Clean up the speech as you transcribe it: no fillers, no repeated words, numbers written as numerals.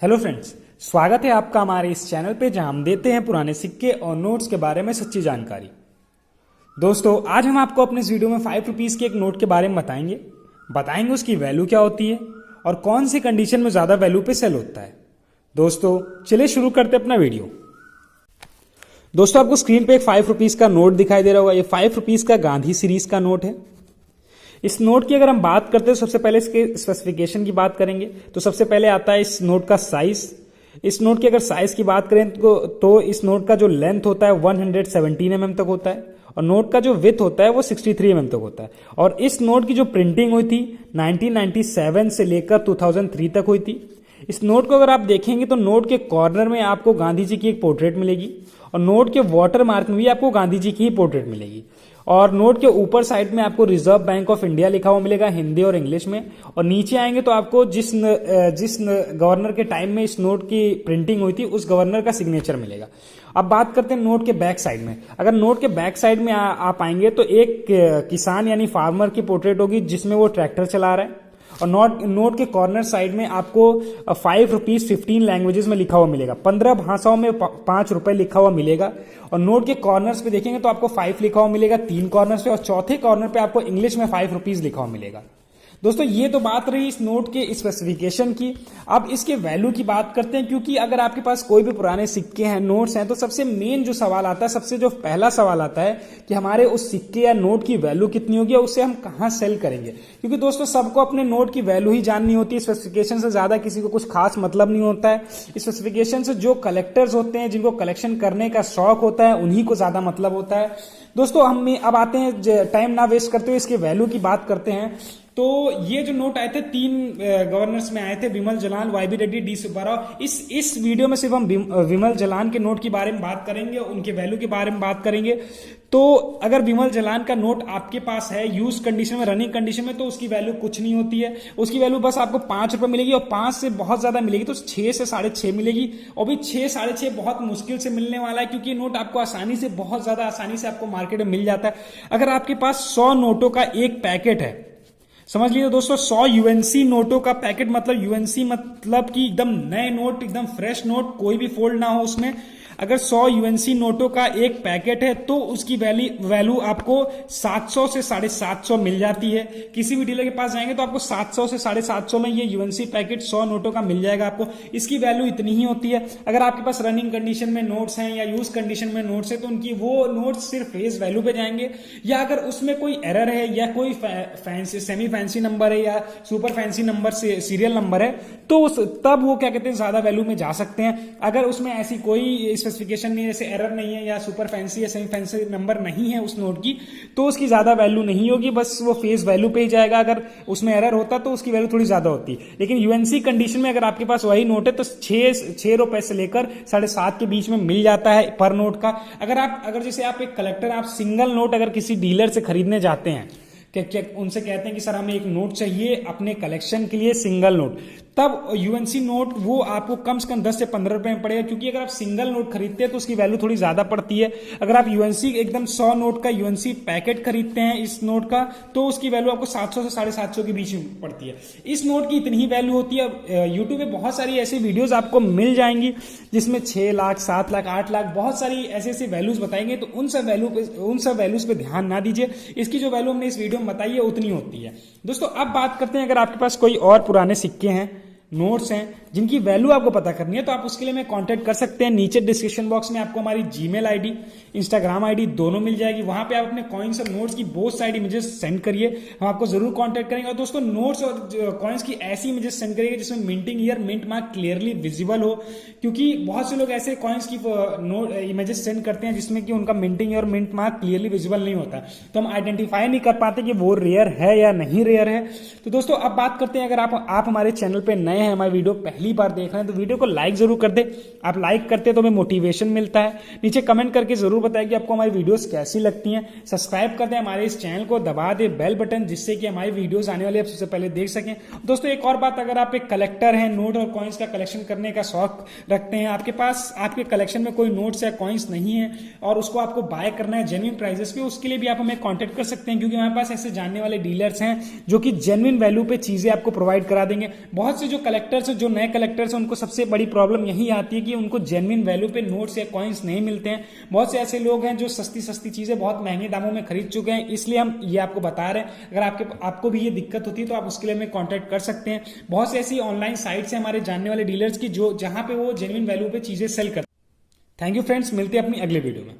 Hello friends, स्वागत है आपका हमारे इस चैनल पे जहां हम देते हैं पुराने सिक्के और नोट्स के बारे में सच्ची जानकारी। दोस्तों, आज हम आपको अपने इस वीडियो में 5 रुपीज़ के एक नोट के बारे में बताएंगे उसकी वैल्यू क्या होती है और कौन सी कंडीशन में ज़्यादा वैल्यू पे सेल होता है। दोस्तों, चलिए शुरू करते हैं अपना वीडियो। दोस्तों, आपको स्क्रीन पे एक 5 रुपीज़ का नोट दिखाई दे रहा होगा। ये 5 रुपीज़ का गांधी सीरीज का नोट है। इस नोट की अगर हम बात करते हैं, सबसे पहले इसके स्पेसिफिकेशन की बात करेंगे तो सबसे पहले आता है इस नोट का साइज। इस नोट की अगर साइज की बात करें तो इस नोट का जो लेंथ होता है 117 mm तक होता है और नोट का जो विड्थ होता है वो 63 mm तक होता है। और इस नोट की जो प्रिंटिंग हुई थी 1997 से लेकर 2003 तक हुई थी। इस नोट को अगर आप देखेंगे तो नोट के कॉर्नर में आपको गांधी जी की एक पोर्ट्रेट मिलेगी और नोट के वाटर मार्क में भी आपको गांधी जी की ही पोर्ट्रेट मिलेगी। और नोट के ऊपर साइड में आपको रिजर्व बैंक ऑफ इंडिया लिखा हुआ मिलेगा हिंदी और इंग्लिश में। और नीचे आएंगे तो आपको जिस गवर्नर के टाइम में इस नोट की प्रिंटिंग हुई थी उस गवर्नर का सिग्नेचर मिलेगा। अब बात करते हैं नोट के बैक साइड में। अगर नोट के बैक साइड में आप आएंगे तो एक किसान यानी फार्मर की पोर्ट्रेट होगी जिसमें वो ट्रैक्टर चला रहा है। और नोट के कॉर्नर साइड में आपको 5 रुपीज 15 लैंग्वेजेस में लिखा हुआ मिलेगा। 15 भाषाओं में 5 रुपए लिखा हुआ मिलेगा। और नोट के कॉर्नर्स पे देखेंगे तो आपको 5 लिखा हुआ मिलेगा 3 कॉर्नर्स पे और चौथे कॉर्नर पे आपको इंग्लिश में 5 रुपीज लिखा हुआ मिलेगा। दोस्तों, ये तो बात रही इस नोट के स्पेसिफिकेशन की। अब इसके वैल्यू की बात करते हैं, क्योंकि अगर आपके पास कोई भी पुराने सिक्के हैं, नोट्स हैं, तो सबसे मेन जो सवाल आता है, सबसे जो पहला सवाल आता है कि हमारे उस सिक्के या नोट की वैल्यू कितनी होगी और उसे हम कहाँ सेल करेंगे। क्योंकि दोस्तों, सबको अपने नोट की वैल्यू ही जाननी होती है। स्पेसिफिकेशन से ज्यादा किसी को कुछ खास मतलब नहीं होता है। स्पेसिफिकेशन से जो कलेक्टर्स होते हैं, जिनको कलेक्शन करने का शौक होता है, उन्हीं को ज्यादा मतलब होता है। दोस्तों, हम अब आते हैं, टाइम ना वेस्ट करते हुए इसके वैल्यू की बात करते हैं। तो ये जो नोट आए थे 3 गवर्नर्स में आए थे, विमल जलान, वाईबी रेड्डी, डी सुब्बाराव। इस वीडियो में सिर्फ हम विमल जलान के नोट के बारे में बात करेंगे, उनके वैल्यू के बारे में बात करेंगे। तो अगर विमल जलान का नोट आपके पास है यूज कंडीशन में, रनिंग कंडीशन में, तो उसकी वैल्यू कुछ नहीं होती है। उसकी वैल्यू बस आपको 5 रुपए मिलेगी और 5 से बहुत ज्यादा मिलेगी तो 6 से 6.5 मिलेगी। और भी 6 6.5 बहुत मुश्किल से मिलने वाला है, क्योंकि नोट आपको बहुत ज्यादा आसानी से आपको मार्केट में मिल जाता है। अगर आपके पास 100 नोटों का एक पैकेट है, समझ लीजिए दोस्तों, 100 यूएनसी नोटों का पैकेट, मतलब यूएनसी मतलब कि एकदम नए नोट, एकदम फ्रेश नोट, कोई भी फोल्ड ना हो उसमें। अगर 100 यूएनसी नोटों का एक पैकेट है तो उसकी वैल्यू आपको 700 से 750 मिल जाती है। किसी भी डीलर के पास जाएंगे तो आपको 700 से 750 में ये यूएनसी पैकेट 100 नोटों का मिल जाएगा आपको। इसकी वैल्यू इतनी ही होती है। अगर आपके पास रनिंग कंडीशन में नोट्स हैं या यूज कंडीशन में नोट्स है तो उनकी वो नोट्स सिर्फ फेस वैल्यू पे जाएंगे। या अगर उसमें कोई एरर है या कोई फैंसी सेमी फैंसी नंबर है या सुपर फैंसी नंबर से सीरियल नंबर है तो तब वो क्या कहते हैं, ज्यादा वैल्यू में जा सकते हैं। अगर उसमें ऐसी कोई स्पेसिफिकेशन नहीं है, जैसे एरर नहीं है या सुपर फैंसी या सेमी फैंसी नंबर नहीं है उस नोट की, तो उसकी ज्यादा वैल्यू नहीं होगी, बस वो फेस वैल्यू पे ही जाएगा। अगर उसमें एरर होता तो उसकी वैल्यू थोड़ी ज्यादा होती। लेकिन यूएनसी कंडीशन में अगर आपके पास वही नोट है तो 6 रुपए से लेकर 7.5 के बीच में मिल जाता है पर नोट का। अगर जैसे आप एक कलेक्टर, आप सिंगल नोट अगर किसी डीलर से खरीदने जाते हैं, उनसे कहते हैं कि सर हमें एक नोट चाहिए अपने कलेक्शन के लिए, सिंगल नोट, तब यूएनसी नोट वो आपको कम से कम 10 से 15 रुपए में पड़ेगा। क्योंकि अगर आप सिंगल नोट खरीदते हैं तो उसकी वैल्यू थोड़ी ज्यादा पड़ती है। अगर आप यूएनसी एकदम 100 नोट का यूएनसी पैकेट खरीदते हैं इस नोट का, तो उसकी वैल्यू आपको 700 से 750 के बीच में पड़ती है। इस नोट की इतनी ही वैल्यू होती है। यूट्यूब पे बहुत सारी ऐसी वीडियोज आपको मिल जाएंगी जिसमें 6 लाख, 7 लाख, 8 लाख, बहुत सारी ऐसे वैल्यूज बताएंगे। तो उन सब वैल्यूज पे ध्यान ना दीजिए। इसकी जो वैल्यू हमने इस वीडियो में बताई है उतनी होती है। दोस्तों, अब बात करते हैं, अगर आपके पास कोई और पुराने सिक्के हैं, नोट्स हैं, जिनकी वैल्यू आपको पता करनी है, तो आप उसके लिए मैं कांटेक्ट कर सकते हैं। नीचे डिस्क्रिप्शन बॉक्स में आपको हमारी जीमेल आईडी, इंस्टाग्राम आईडी दोनों मिल जाएगी। वहां पे आप अपने कॉइन्स और नोट्स की बोथ साइड इमेजेस सेंड करिए, हम आपको जरूर कांटेक्ट करेंगे। और दोस्तों, नोट्स और कॉइन्स की ऐसी इमेजेस सेंड करिएगा जिसमें minting year, mint mark clearly visible हो। क्योंकि बहुत से लोग ऐसे कॉइन्स की इमेजेस सेंड करते हैं जिसमें कि उनका minting year, mint mark clearly visible नहीं होता, तो हम आइडेंटिफाई नहीं कर पाते कि वो रेयर है या नहीं रेयर है। तो दोस्तों, अब बात करते हैं, अगर आप हमारे चैनल पर नए हैं, हमारी वीडियो पहली बार देख रहे हैं, तो वीडियो को लाइक जरूर कर दे। आप लाइक करते हैं तो हमें मोटिवेशन मिलता है। नीचे कमेंट करके जरूर बताएं कि आपको हमारी वीडियोस कैसी लगती हैं। सब्सक्राइब कर दें हमारे इस चैनल को, दबा दे बेल बटन, जिससे कि हमारी वीडियोस आने वाली आप सबसे पहले देख सकें। दोस्तों, एक और बात, अगर आप एक कलेक्टर हैं, नोट और कॉइन्स का कलेक्शन करने का शौक रखते हैं, आपके पास आपके कलेक्शन में कोई नोट्स या कॉइन्स नहीं है और उसको आपको बाय करना है जेन्युइन प्राइसेस पे, उसके लिए भी आप हमें कॉन्टेक्ट कर सकते हैं। क्योंकि हमारे पास ऐसे जानने वाले डीलर्स हैं जो कि जेन्युइन वैल्यू पे चीजें आपको प्रोवाइड करा देंगे। बहुत से जो कलेक्टर्स, जो नए कलेक्टर्स हैं, उनको सबसे बड़ी प्रॉब्लम यही आती है कि उनको जेन्युइन वैल्यू पे नोट्स या कॉइन्स नहीं मिलते हैं। बहुत से ऐसे लोग हैं जो सस्ती सस्ती चीजें बहुत महंगे दामों में खरीद चुके हैं, इसलिए हम ये आपको बता रहे हैं। अगर आपको भी ये दिक्कत होती है तो आप उसके लिए हमें कॉन्टैक्ट कर सकते हैं। बहुत सी ऐसी ऑनलाइन साइट्स हैं हमारे जानने वाले डीलर्स की, जो जहां पे वो जेन्युइन वैल्यू पे चीजें सेल करते हैं। थैंक यू फ्रेंड्स, मिलते हैं अपनी अगले वीडियो में।